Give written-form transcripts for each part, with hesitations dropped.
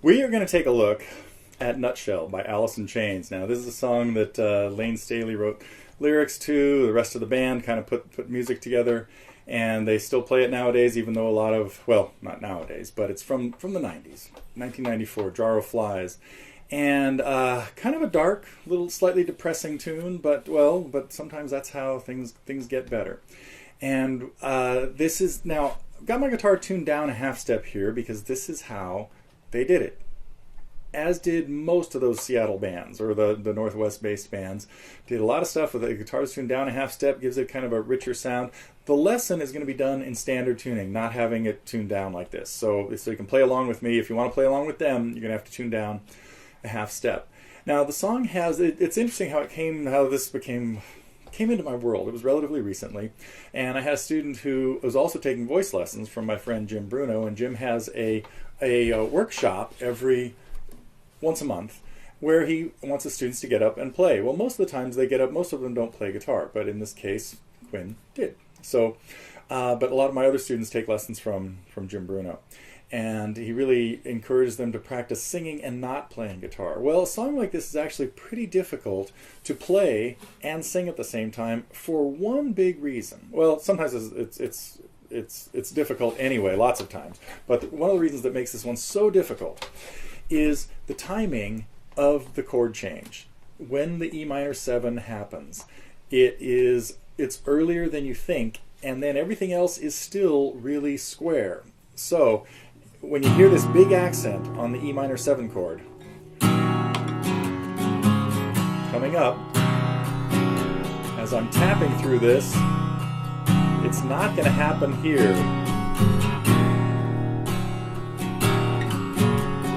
We are going to take a look at Nutshell by Alice in Chains. Now, this is a song that Lane Staley wrote lyrics to. The rest of the band kind of put music together, and they still play it nowadays, even though a lot of, well, not nowadays, but it's from the 90s, 1994, Jar of Flies. And kind of a dark, little slightly depressing tune, but sometimes that's how things get better. And this is, now, I've got my guitar tuned down a half step here because this is how they did it. As did most of those Seattle bands, or the Northwest-based bands. Did a lot of stuff with the guitars tuned down a half step, gives it kind of a richer sound. The lesson is going to be done in standard tuning, not having it tuned down like this. So you can play along with me. If you want to play along with them, you're going to have to tune down a half step. Now the song has, it's interesting how this came into my world. It was relatively recently, and I had a student who was also taking voice lessons from my friend Jim Bruno, and Jim has a workshop once a month where he wants the students to get up and play. Well, most of the times they get up, most of them don't play guitar, but in this case, Quinn did. So, but a lot of my other students take lessons from Jim Bruno. And he really encouraged them to practice singing and not playing guitar. Well, a song like this is actually pretty difficult to play and sing at the same time for one big reason. Well, sometimes it's difficult anyway, lots of times. But one of the reasons that makes this one so difficult is the timing of the chord change. When the E minor 7 happens, it's earlier than you think, and then everything else is still really square. So when you hear this big accent on the E minor 7 chord coming up, as I'm tapping through this, it's not going to happen here,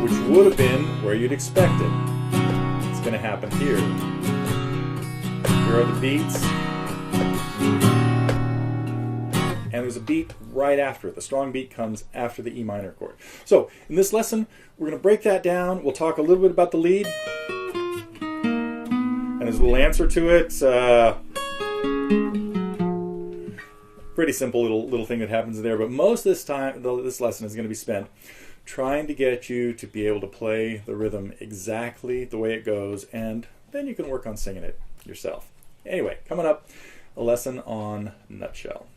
which would have been where you'd expect it. It's going to happen here. Here are the beats. And there's a beat right after it. The strong beat comes after the E minor chord. So in this lesson, we're going to break that down. We'll talk a little bit about the lead. And there's a little answer to it. Pretty simple little thing that happens there. But most of this lesson is going to be spent trying to get you to be able to play the rhythm exactly the way it goes. And then you can work on singing it yourself. Anyway, coming up, a lesson on Nutshell.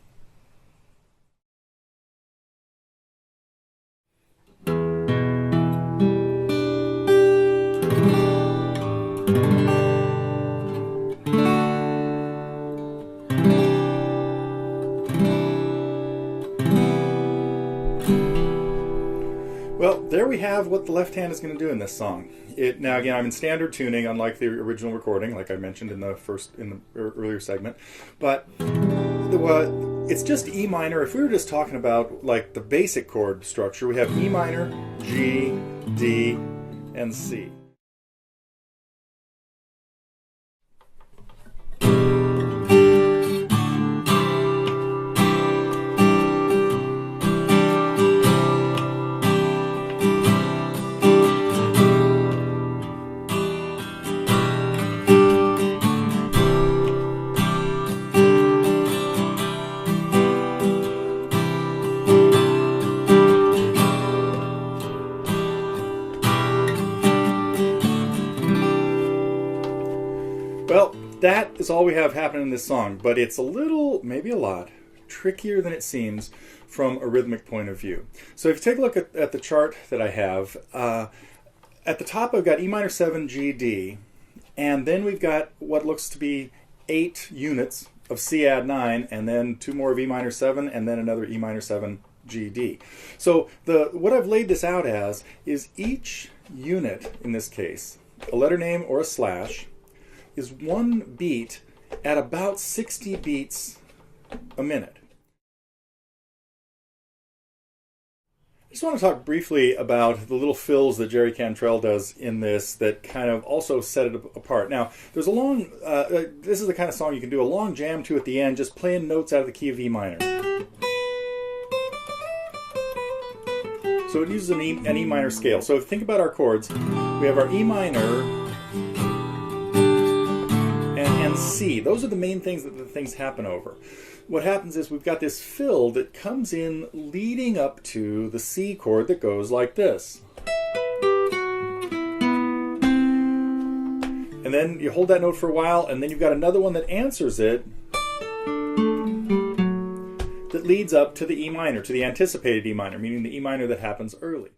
Well, there we have what the left hand is going to do in this song. Now again, I'm in standard tuning, unlike the original recording, like I mentioned in the earlier segment. But it's just E minor. If we were just talking about like the basic chord structure, we have E minor, G, D, and C. Well, that is all we have happening in this song, but it's a little, maybe a lot, trickier than it seems from a rhythmic point of view. So if you take a look at the chart that I have, at the top I've got E minor 7, G, D, and then we've got what looks to be 8 units of C add 9, and then 2 more of E minor 7, and then another E minor 7, G, D. So what I've laid this out as is each unit, in this case, a letter name or a slash, is one beat at about 60 beats a minute. I just want to talk briefly about the little fills that Jerry Cantrell does in this that kind of also set it apart. Now, there's a long, this is the kind of song you can do a long jam to at the end, just playing notes out of the key of E minor. So it uses an E minor scale. So if you think about our chords, we have our E minor, and C. Those are the main things that the things happen over. What happens is we've got this fill that comes in leading up to the C chord that goes like this. and then you hold that note for a while, and then you've got another one that answers it that leads up to the E minor, to the anticipated E minor, meaning the E minor that happens early.